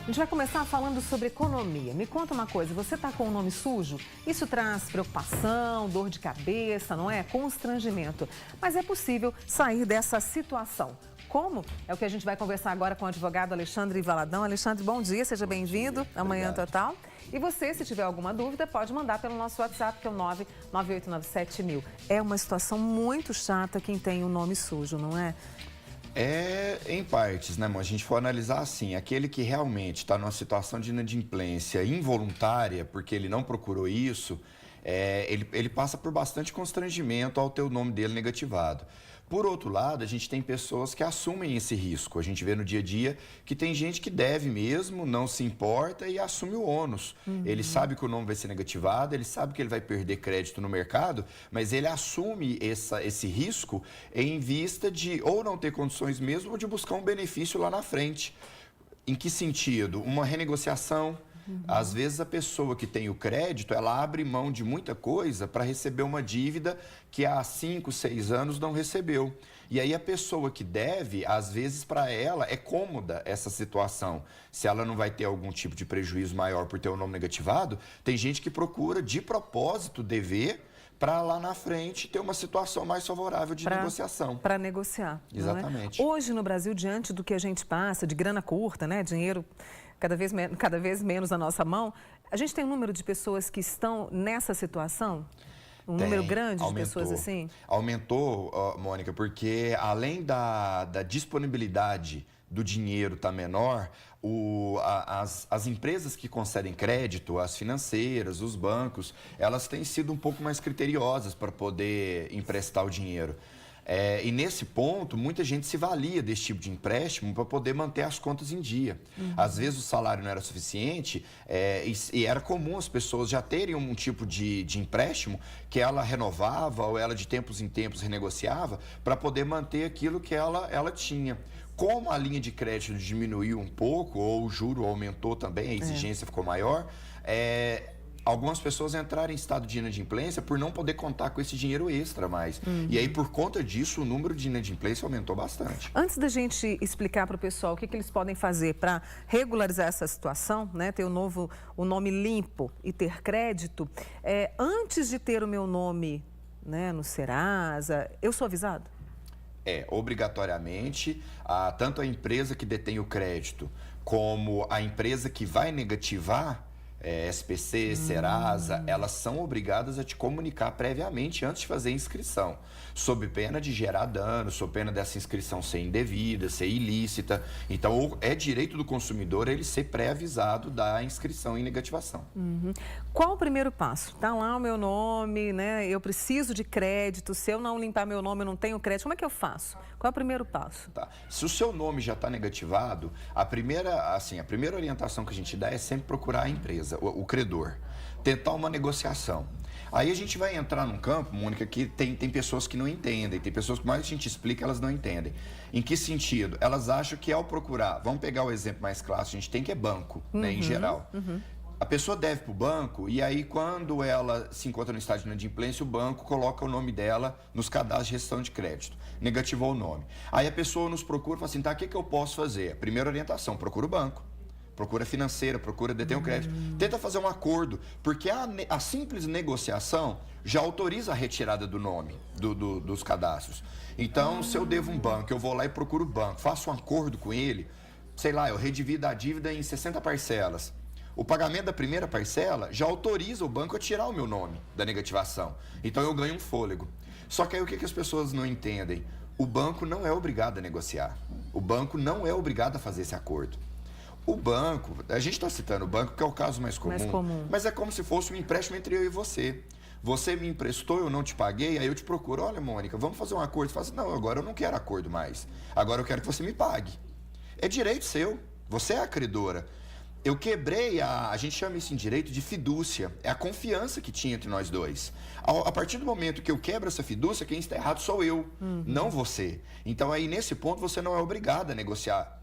A gente vai começar falando sobre economia. Me conta uma coisa, você está com o nome sujo? Isso traz preocupação, dor de cabeça, não é? Constrangimento. Mas é possível sair dessa situação. Como? É o que a gente vai conversar agora com o advogado Alexandre Valadão. Alexandre, bom dia, seja bem-vindo à Manhã Total. E você, se tiver alguma dúvida, pode mandar pelo nosso WhatsApp, que é o 99897.000. É uma situação muito chata quem tem o nome sujo, não é? É em partes, né, amor? Se a gente for analisar assim, aquele que realmente está numa situação de inadimplência involuntária, porque ele não procurou isso, ele passa por bastante constrangimento ao ter o nome dele negativado. Por outro lado, a gente tem pessoas que assumem esse risco. A gente vê no dia a dia que tem gente que deve mesmo, não se importa e assume o ônus. Ele sabe que o nome vai ser negativado, ele sabe que ele vai perder crédito no mercado, mas ele assume esse risco em vista de ou não ter condições mesmo ou de buscar um benefício lá na frente. Em que sentido? Uma renegociação. Às vezes a pessoa que tem o crédito, ela abre mão de muita coisa para receber uma dívida que há 5, 6 anos não recebeu. E aí a pessoa que deve, às vezes para ela é cômoda essa situação. Se ela não vai ter algum tipo de prejuízo maior por ter o nome negativado, tem gente que procura de propósito dever para lá na frente ter uma situação mais favorável de negociação. Para negociar. Exatamente. Não é? Hoje no Brasil, diante do que a gente passa, de grana curta, né, dinheiro cada vez menos na nossa mão, a gente tem um número de pessoas que estão nessa situação? Número grande de pessoas assim? Aumentou, Mônica, porque além da disponibilidade do dinheiro estar menor, as empresas que concedem crédito, as financeiras, os bancos, elas têm sido um pouco mais criteriosas para poder emprestar o dinheiro. E nesse ponto, muita gente se valia desse tipo de empréstimo para poder manter as contas em dia. Às vezes o salário não era suficiente e era comum as pessoas já terem um tipo de empréstimo que ela renovava ou ela de tempos em tempos renegociava para poder manter aquilo que ela tinha. Como a linha de crédito diminuiu um pouco ou o juro aumentou também, a exigência ficou maior, algumas pessoas entraram em estado de inadimplência por não poder contar com esse dinheiro extra mais. E aí, por conta disso, o número de inadimplência aumentou bastante. Antes da gente explicar para o pessoal o que eles podem fazer para regularizar essa situação, né, ter o nome limpo e ter crédito, antes de ter o meu nome, né, no Serasa, eu sou avisado? Obrigatoriamente, tanto a empresa que detém o crédito como a empresa que vai negativar, SPC, Serasa, elas são obrigadas a te comunicar previamente antes de fazer a inscrição, sob pena de gerar dano, sob pena dessa inscrição ser indevida, ser ilícita. Então, é direito do consumidor ele ser pré-avisado da inscrição em negativação. Qual o primeiro passo? Tá lá o meu nome, né? Eu preciso de crédito, se eu não limpar meu nome, eu não tenho crédito. Como é que eu faço? Qual é o primeiro passo? Tá. Se o seu nome já está negativado, a primeira orientação que a gente dá é sempre procurar a empresa, o credor, tentar uma negociação. Aí a gente vai entrar num campo, Mônica, que tem pessoas que não entendem, tem pessoas que mais a gente explica, elas não entendem. Em que sentido? Elas acham que ao procurar, vamos pegar o exemplo mais clássico, a gente tem que é banco, né, em geral. A pessoa deve para o banco e aí quando ela se encontra no estado de inadimplência, o banco coloca o nome dela nos cadastros de restrição de crédito, negativou o nome. Aí a pessoa nos procura e fala assim, tá, o que eu posso fazer? Primeira orientação, procura o banco. Procura financeira, procura detém o crédito. Tenta fazer um acordo, porque a simples negociação já autoriza a retirada do nome dos cadastros. Então, se eu devo um banco, eu vou lá e procuro o banco, faço um acordo com ele, sei lá, eu redivido a dívida em 60 parcelas. O pagamento da primeira parcela já autoriza o banco a tirar o meu nome da negativação. Então, eu ganho um fôlego. Só que aí o que as pessoas não entendem? O banco não é obrigado a negociar. O banco não é obrigado a fazer esse acordo. O banco, a gente está citando o banco, que é o caso mais comum, mas é como se fosse um empréstimo entre eu e você. Você me emprestou, eu não te paguei, aí eu te procuro, olha, Mônica, vamos fazer um acordo. Você fala assim, não, agora eu não quero acordo mais. Agora eu quero que você me pague. É direito seu, você é a credora. Eu quebrei, a gente chama isso em direito de fidúcia, é a confiança que tinha entre nós dois. A partir do momento que eu quebro essa fidúcia, quem está errado sou eu, não você. Então aí nesse ponto você não é obrigado a negociar.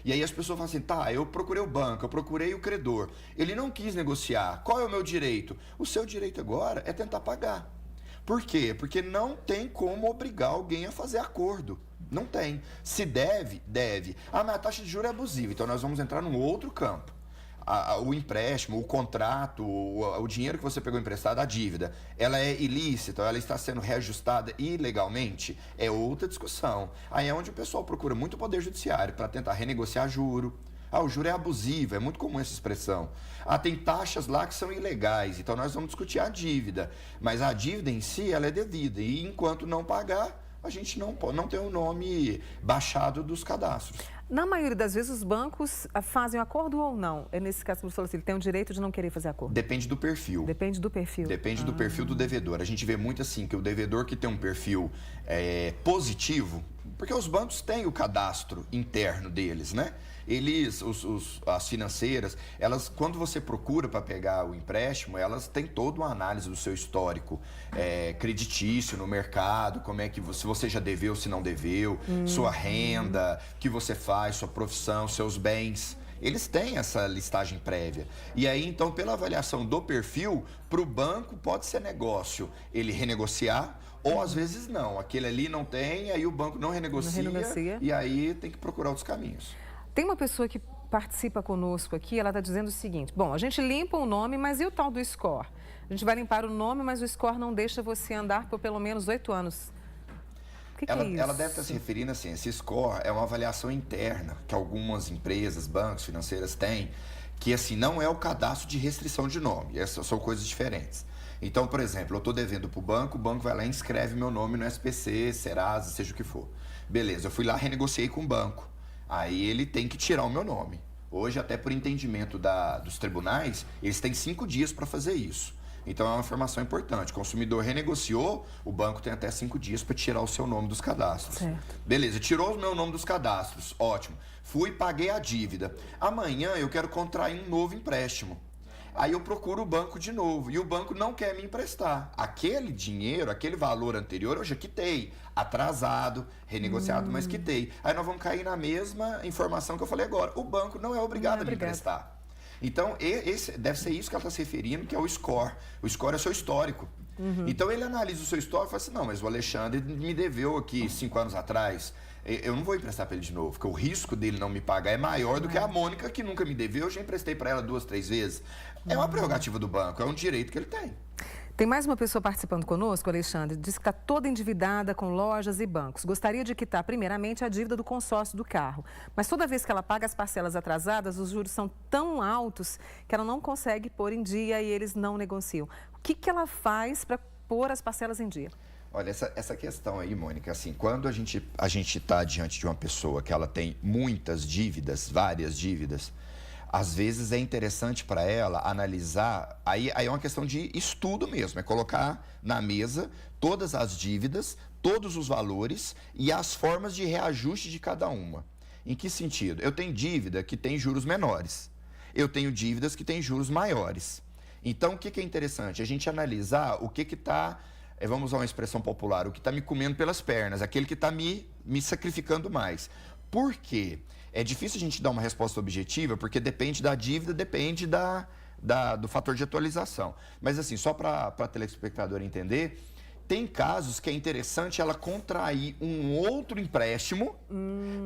E aí as pessoas falam assim, tá, eu procurei o banco, eu procurei o credor, ele não quis negociar, qual é o meu direito? O seu direito agora é tentar pagar. Por quê? Porque não tem como obrigar alguém a fazer acordo. Não tem. Se deve, deve. Ah, mas a taxa de juros é abusiva, então nós vamos entrar num outro campo. O empréstimo, o contrato, o dinheiro que você pegou emprestado, a dívida, ela é ilícita, ela está sendo reajustada ilegalmente, é outra discussão. Aí é onde o pessoal procura muito poder judiciário para tentar renegociar juro. Ah, o juro é abusivo, é muito comum essa expressão. Ah, tem taxas lá que são ilegais, então nós vamos discutir a dívida. Mas a dívida em si, ela é devida, e enquanto não pagar, a gente não tem o nome baixado dos cadastros. Na maioria das vezes, os bancos fazem acordo ou não? É nesse caso que você falou assim, ele tem o direito de não querer fazer acordo. Depende do perfil. Depende do perfil. Depende do perfil do devedor. A gente vê muito assim, que o devedor que tem um perfil positivo, porque os bancos têm o cadastro interno deles, né? Eles, as financeiras, elas, quando você procura para pegar o empréstimo, elas têm toda uma análise do seu histórico creditício no mercado, como é que se você já deveu, se não deveu, sua renda, o que você faz, sua profissão, seus bens. Eles têm essa listagem prévia. E aí, então, pela avaliação do perfil, para o banco pode ser negócio ele renegociar, ou às vezes não. Aquele ali não tem, aí o banco não renegocia. E aí tem que procurar outros caminhos. Tem uma pessoa que participa conosco aqui, ela está dizendo o seguinte, bom, a gente limpa o nome, mas e o tal do score? A gente vai limpar o nome, mas o score não deixa você andar por pelo menos 8 anos. O que é isso? Ela deve estar se referindo assim, esse score é uma avaliação interna que algumas empresas, bancos, financeiras têm, que assim, não é o cadastro de restrição de nome, essas são coisas diferentes. Então, por exemplo, eu estou devendo para o banco vai lá e inscreve meu nome no SPC, Serasa, seja o que for. Beleza, eu fui lá, renegociei com o banco. Aí ele tem que tirar o meu nome. Hoje, até por entendimento dos tribunais, eles têm 5 dias para fazer isso. Então é uma informação importante. O consumidor renegociou, o banco tem até 5 dias para tirar o seu nome dos cadastros. Certo. Beleza, tirou o meu nome dos cadastros, ótimo. Fui, paguei a dívida. Amanhã eu quero contrair um novo empréstimo. Aí eu procuro o banco de novo e o banco não quer me emprestar. Aquele dinheiro, aquele valor anterior eu já quitei, atrasado, renegociado, mas quitei. Aí nós vamos cair na mesma informação que eu falei agora. O banco não é obrigado a me emprestar. Então, deve ser isso que ela está se referindo, que é o score. O score é seu histórico. Então, ele analisa o seu histórico e fala assim, não, mas o Alexandre me deveu aqui 5 anos atrás. Eu não vou emprestar para ele de novo, porque o risco dele não me pagar é maior do que a Mônica, que nunca me deveu. Eu já emprestei para ela 2, 3 vezes. É uma prerrogativa do banco, é um direito que ele tem. Tem mais uma pessoa participando conosco, Alexandre, diz que está toda endividada com lojas e bancos. Gostaria de quitar primeiramente a dívida do consórcio do carro. Mas toda vez que ela paga as parcelas atrasadas, os juros são tão altos que ela não consegue pôr em dia e eles não negociam. O que ela faz para pôr as parcelas em dia? Olha, essa questão aí, Mônica, assim, quando a gente está diante de uma pessoa que ela tem muitas dívidas, várias dívidas, às vezes é interessante para ela analisar, aí é uma questão de estudo mesmo, é colocar na mesa todas as dívidas, todos os valores e as formas de reajuste de cada uma. Em que sentido? Eu tenho dívida que tem juros menores, eu tenho dívidas que têm juros maiores. Então, o que é interessante? A gente analisar o que está, vamos usar uma expressão popular, o que está me comendo pelas pernas, aquele que está me sacrificando mais. Por quê? É difícil a gente dar uma resposta objetiva, porque depende da dívida, depende do fator de atualização. Mas assim, só para a telespectadora entender, tem casos que é interessante ela contrair um outro empréstimo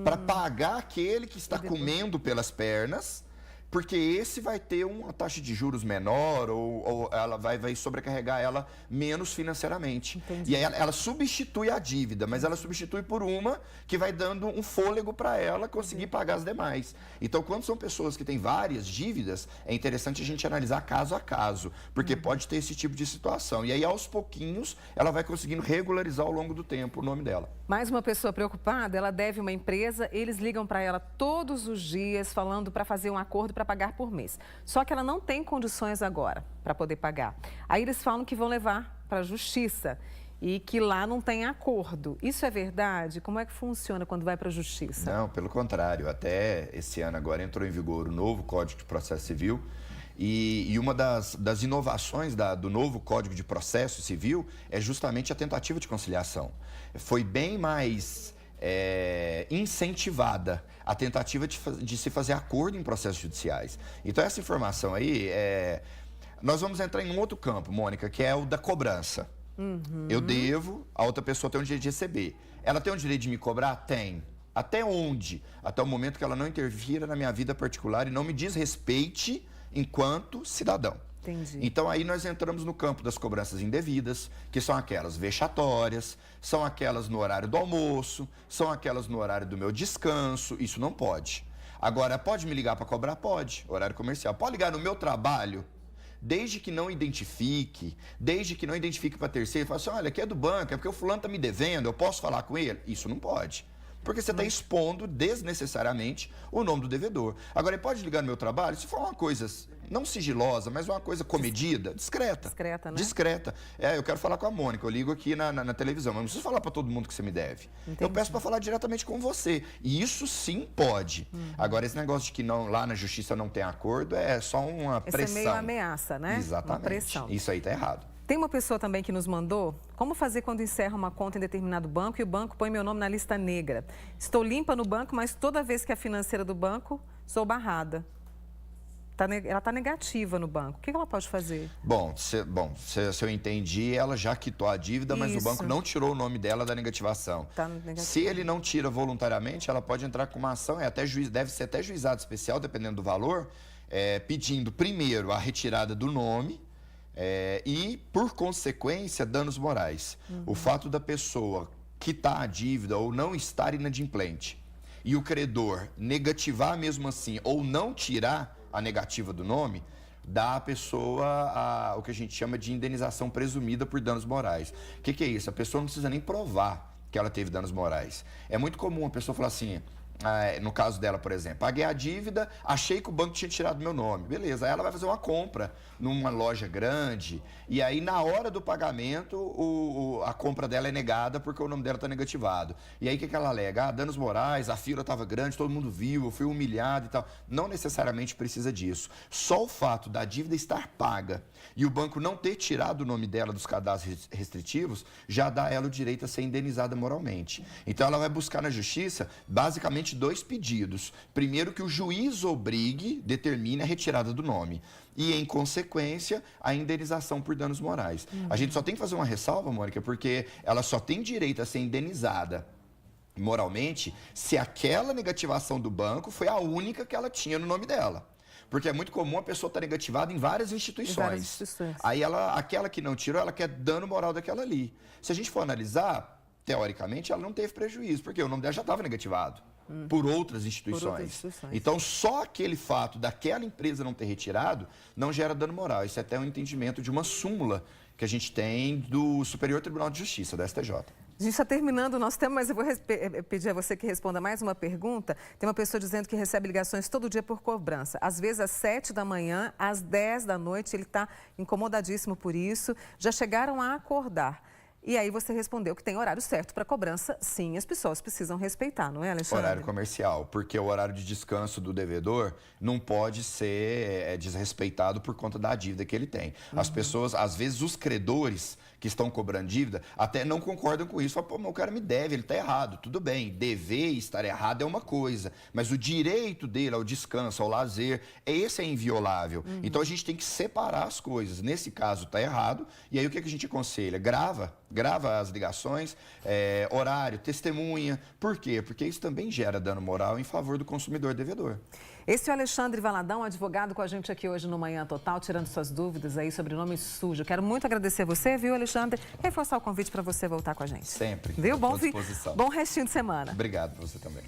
para pagar aquele que está comendo pelas pernas, porque esse vai ter uma taxa de juros menor ou ela vai sobrecarregar ela menos financeiramente. Entendi. E aí ela substitui a dívida, mas ela substitui por uma que vai dando um fôlego para ela conseguir pagar as demais. Então, quando são pessoas que têm várias dívidas, é interessante a gente analisar caso a caso, porque pode ter esse tipo de situação. E aí, aos pouquinhos, ela vai conseguindo regularizar ao longo do tempo o nome dela. Mais uma pessoa preocupada, ela deve uma empresa, eles ligam para ela todos os dias falando para fazer um acordo para pagar por mês. Só que ela não tem condições agora para poder pagar. Aí eles falam que vão levar para a justiça e que lá não tem acordo. Isso é verdade? Como é que funciona quando vai para a justiça? Não, pelo contrário. Até esse ano agora entrou em vigor o novo Código de Processo Civil e uma das inovações do novo Código de Processo Civil é justamente a tentativa de conciliação. Foi bem mais incentivada a tentativa de se fazer acordo em processos judiciais. Então, essa informação aí, nós vamos entrar em um outro campo, Mônica, que é o da cobrança. Eu devo, a outra pessoa tem o direito de receber. Ela tem o direito de me cobrar? Tem. Até onde? Até o momento que ela não interfira na minha vida particular e não me desrespeite enquanto cidadão. Entendi. Então aí nós entramos no campo das cobranças indevidas, que são aquelas vexatórias, são aquelas no horário do almoço, são aquelas no horário do meu descanso, isso não pode. Agora, pode me ligar para cobrar? Pode, horário comercial. Pode ligar no meu trabalho? Desde que não identifique para terceiro, fala assim, olha, aqui é do banco, é porque o fulano está me devendo, eu posso falar com ele? Isso não pode. Porque você está expondo desnecessariamente o nome do devedor. Agora, ele pode ligar no meu trabalho, se for uma coisa não sigilosa, mas uma coisa comedida, discreta. Discreta, né? Discreta. Eu quero falar com a Mônica, eu ligo aqui na televisão, mas não preciso falar para todo mundo que você me deve. Entendi. Eu peço para falar diretamente com você. E isso sim pode. Agora, esse negócio de que não, lá na justiça não tem acordo é só uma pressão. Esse é meio ameaça, né? Exatamente. Uma pressão. Isso aí tá errado. Tem uma pessoa também que nos mandou como fazer quando encerra uma conta em determinado banco e o banco põe meu nome na lista negra. Estou limpa no banco, mas toda vez que a financeira do banco, sou barrada. Ela está negativa no banco. O que ela pode fazer? Se eu entendi, ela já quitou a dívida, mas o banco não tirou o nome dela da negativação. Tá negativo. Se ele não tira voluntariamente, ela pode entrar com uma ação, deve ser até juizado especial, dependendo do valor, pedindo primeiro a retirada do nome, e, por consequência, danos morais. O fato da pessoa quitar a dívida ou não estar inadimplente e o credor negativar mesmo assim ou não tirar a negativa do nome, dá à pessoa o que a gente chama de indenização presumida por danos morais. O que é isso? A pessoa não precisa nem provar que ela teve danos morais. É muito comum a pessoa falar assim... no caso dela, por exemplo, paguei a dívida, achei que o banco tinha tirado meu nome. Beleza, aí ela vai fazer uma compra numa loja grande e aí na hora do pagamento a compra dela é negada porque o nome dela está negativado. E aí o que ela alega? Danos morais, a fila estava grande, todo mundo viu, eu fui humilhado e tal. Não necessariamente precisa disso. Só o fato da dívida estar paga e o banco não ter tirado o nome dela dos cadastros restritivos já dá a ela o direito a ser indenizada moralmente. Então ela vai buscar na justiça basicamente 2 pedidos. Primeiro, que o juiz determine a retirada do nome. E, em consequência, a indenização por danos morais. A gente só tem que fazer uma ressalva, Mônica, porque ela só tem direito a ser indenizada moralmente se aquela negativação do banco foi a única que ela tinha no nome dela. Porque é muito comum a pessoa estar negativada em várias instituições. Aí aquela que não tirou, ela quer dano moral daquela ali. Se a gente for analisar, teoricamente, ela não teve prejuízo, porque o nome dela já estava negativado. Por outras instituições. Então, só aquele fato daquela empresa não ter retirado não gera dano moral. Isso é até um entendimento de uma súmula que a gente tem do Superior Tribunal de Justiça, da STJ. A gente está terminando o nosso tempo, mas eu vou pedir a você que responda mais uma pergunta. Tem uma pessoa dizendo que recebe ligações todo dia por cobrança. Às vezes às 7 da manhã, às 10 da noite, ele está incomodadíssimo por isso. Já chegaram a acordar. E aí você respondeu que tem horário certo para cobrança, sim, as pessoas precisam respeitar, não é, Alexandre? Horário comercial, porque o horário de descanso do devedor não pode ser desrespeitado por conta da dívida que ele tem. As pessoas, às vezes os credores que estão cobrando dívida até não concordam com isso. Falam, pô, mas o cara me deve, ele está errado. Tudo bem, dever e estar errado é uma coisa, mas o direito dele ao descanso, ao lazer, esse é inviolável. Então a gente tem que separar as coisas. Nesse caso está errado, e aí o que a gente aconselha? Grava as ligações, horário, testemunha. Por quê? Porque isso também gera dano moral em favor do consumidor devedor. Esse é o Alexandre Valadão, advogado com a gente aqui hoje no Manhã Total, tirando suas dúvidas aí sobre nome sujo. Quero muito agradecer a você, viu, Alexandre? Reforçar o convite para você voltar com a gente. Sempre. Viu? Bom restinho de semana. Obrigado, você também.